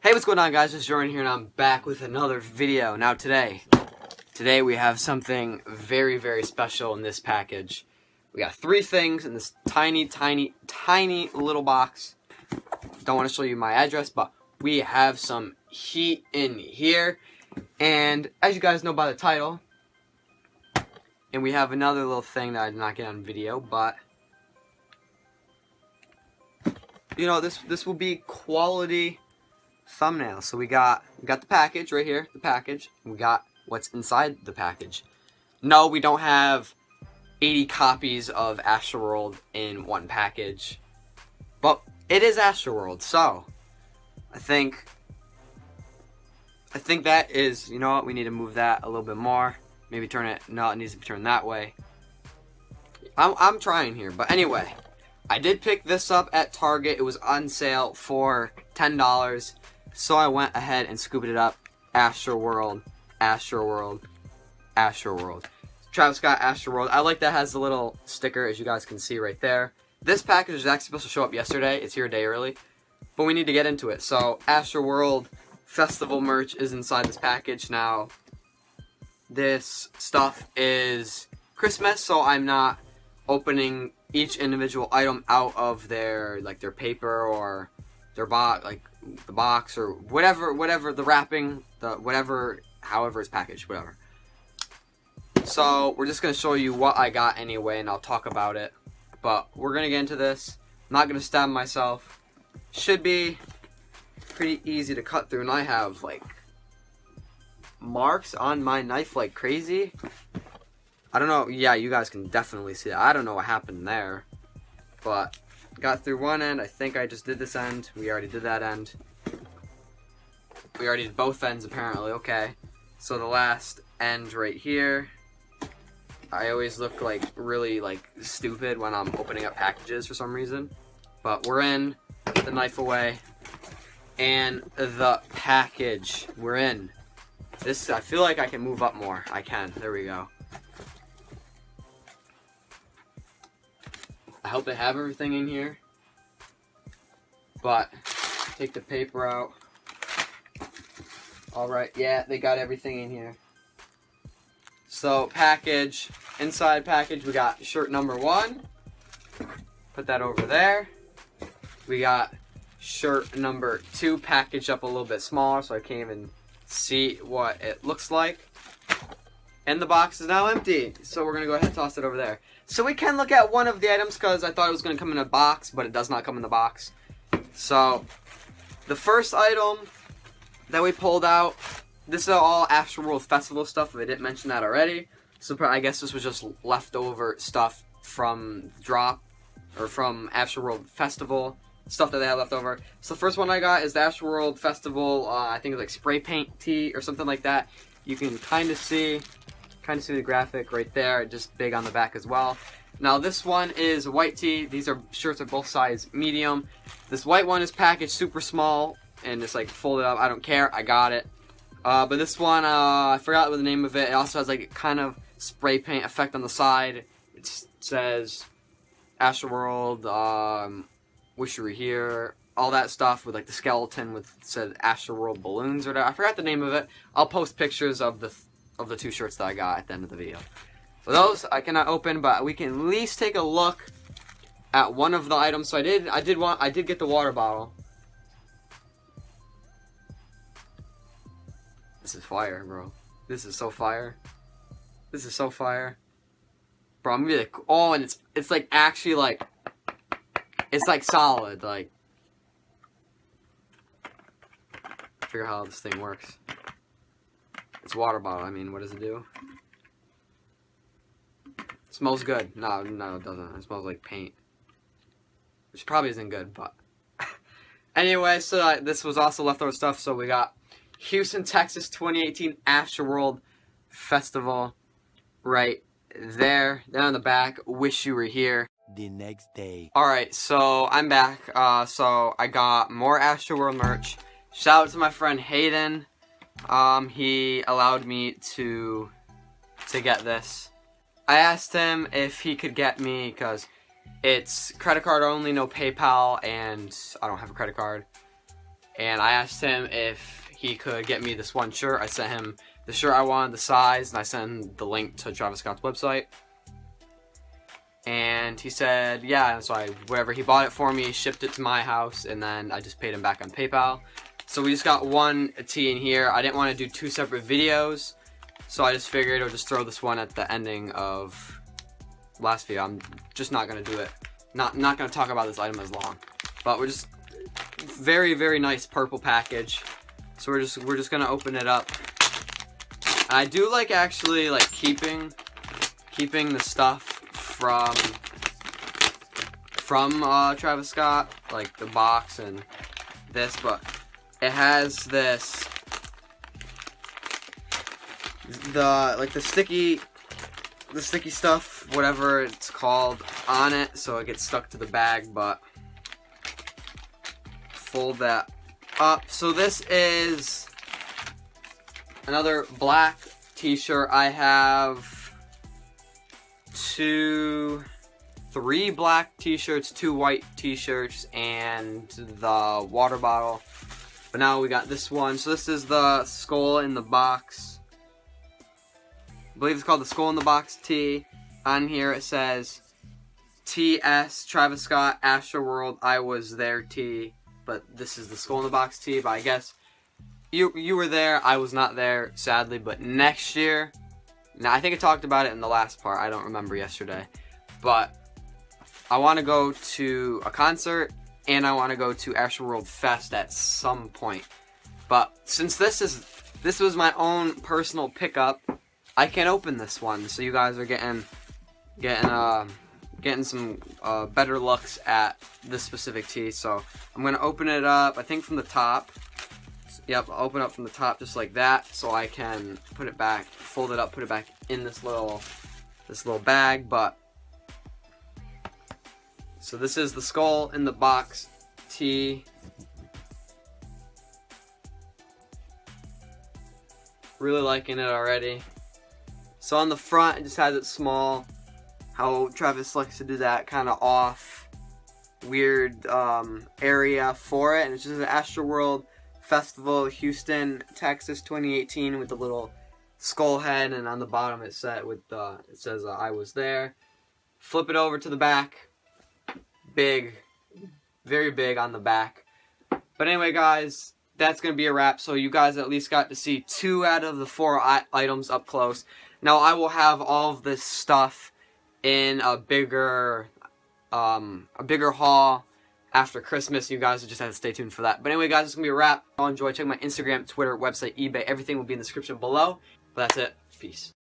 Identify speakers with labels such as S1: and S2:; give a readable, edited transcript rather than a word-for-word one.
S1: Hey, what's going on, guys? It's Jordan here, and I'm back with another video. Now today we have something very, very special in this package. We got 3 things in this tiny, tiny, tiny little box. Don't want to show you my address, but we have some heat in here. And as you guys know by the title, and we have another little thing that I did not get on video, but you know, this will be quality thumbnail. So we got the package right here, the package. We got what's inside the package. No, we don't have 80 copies of Astroworld in one package, but it is Astroworld, so I think that is, you know what, we need to move that a little bit more. Maybe turn it, no, it needs to be turned that way. I'm trying here, but anyway, I did pick this up at Target. It was on sale for $10. So I went ahead and scooped it up. Astroworld, Astroworld, Astroworld. Travis Scott Astroworld. I like that it has a little sticker, as you guys can see right there. This package was actually supposed to show up yesterday. It's here a day early. But we need to get into it. So Astroworld Festival merch is inside this package. Now, this stuff is Christmas, so I'm not opening each individual item out of their paper or their box, like the box or whatever the wrapping, however it's packaged, whatever. So we're just gonna show you what I got anyway, and I'll talk about it. But we're gonna get into this. I'm not gonna stab myself. Should be pretty easy to cut through, and I have like marks on my knife like crazy. I don't know. Yeah, you guys can definitely see that. I don't know what happened there, but got through one end. I think I just did this end. We already did that end. We already did both ends apparently. Okay. So the last end right here. I always look like really stupid when I'm opening up packages for some reason. But we're in. Put the knife away. And the package. We're in. This, I feel like I can move up more. I can. There we go. I hope they have everything in here, but take the paper out. Alright, yeah, they got everything in here. So, package, inside package, we got shirt number 1. Put that over there. We got shirt number 2 packaged up a little bit smaller so I can't even see what it looks like. And the box is now empty, so we're going to go ahead and toss it over there. So we can look at one of the items because I thought it was going to come in a box, but it does not come in the box. So, the first item that we pulled out, this is all Astroworld Festival stuff, if I didn't mention that already. So I guess this was just leftover stuff from Drop, or from Astroworld Festival, stuff that they had left over. So the first one I got is the Astroworld Festival, I think it's like spray paint tee or something like that. You can kind of see the graphic right there, just big on the back as well. Now this one is white tee. These are shirts are both size medium. This white one is packaged super small and it's like folded up. I don't care. I got it. But this one, I forgot what the name of it. It also has like kind of spray paint effect on the side. It says Astroworld, wish you were here, all that stuff with like the skeleton with said Astroworld balloons or whatever. I forgot the name of it. I'll post pictures of the 2 shirts that I got at the end of the video. So those I cannot open, but we can at least take a look at one of the items. So I did get the water bottle. This is fire, bro. This is so fire. This is so fire. Bro, I'm gonna be like, oh, and it's like actually like, it's like solid, like. Figure out how this thing works. It's water bottle. I mean, what does it do? It smells good. No, it doesn't. It smells like paint, which probably isn't good, but anyway. So this was also leftover stuff. So we got Houston, Texas, 2018 Astroworld Festival right there. Then on the back, wish you were here.
S2: The next day.
S1: Alright, so I'm back. So I got more Astroworld merch. Shout out to my friend Hayden. He allowed me to get this. I asked him if he could get me, because it's credit card only, no PayPal, and I don't have a credit card. and I asked him if he could get me this one shirt. I sent him the shirt I wanted, the size, and I sent him the link to Travis Scott's website. And he said, yeah, and so whatever, he bought it for me, shipped it to my house, and then I just paid him back on PayPal. So we just got one tee in here. I didn't want to do 2 separate videos, so I just figured I'll just throw this one at the ending of last video. I'm just not going to do it. Not going to talk about this item as long. But we're just, very, very nice purple package. So we're just going to open it up. And I do like actually like keeping the stuff from Travis Scott, like the box and this, but it has this, the sticky stuff, whatever it's called, on it, so it gets stuck to the bag. But fold that up. So this is another black t-shirt. I have 3 black t-shirts, 2 white t-shirts, and the water bottle. But now we got this one. So this is the skull in the box. I believe it's called the skull in the box tee. On here it says TS Travis Scott Astroworld I was there tee. But this is the skull in the box tee. But I guess you were there. I was not there, sadly. But next year. Now, I think I talked about it in the last part. I don't remember yesterday. But I want to go to a concert, and I want to go to Astroworld Fest at some point. But since this was my own personal pickup, I can open this one. So you guys are getting some better looks at this specific tee. So I'm going to open it up, I think from the top. Yep, I'll open up from the top just like that, so I can put it back, fold it up, put it back in this little bag. But so this is the skull in the box tee. Really liking it already. So on the front, it just has it small. How Travis likes to do that kind of off, weird area for it, and it's just an Astroworld Festival, Houston, Texas, 2018, with the little skull head, and on the bottom it says I was there. Flip it over to the back. Big, very big on the back. But anyway, guys, that's gonna be a wrap. So you guys at least got to see 2 out of the 4 items up close. Now I will have all of this stuff in a bigger haul after Christmas. You guys will just have to stay tuned for that. But anyway, guys, it's going to be a wrap. I'll enjoy. Check my Instagram, Twitter, website, eBay. Everything will be in the description below. But that's it. Peace.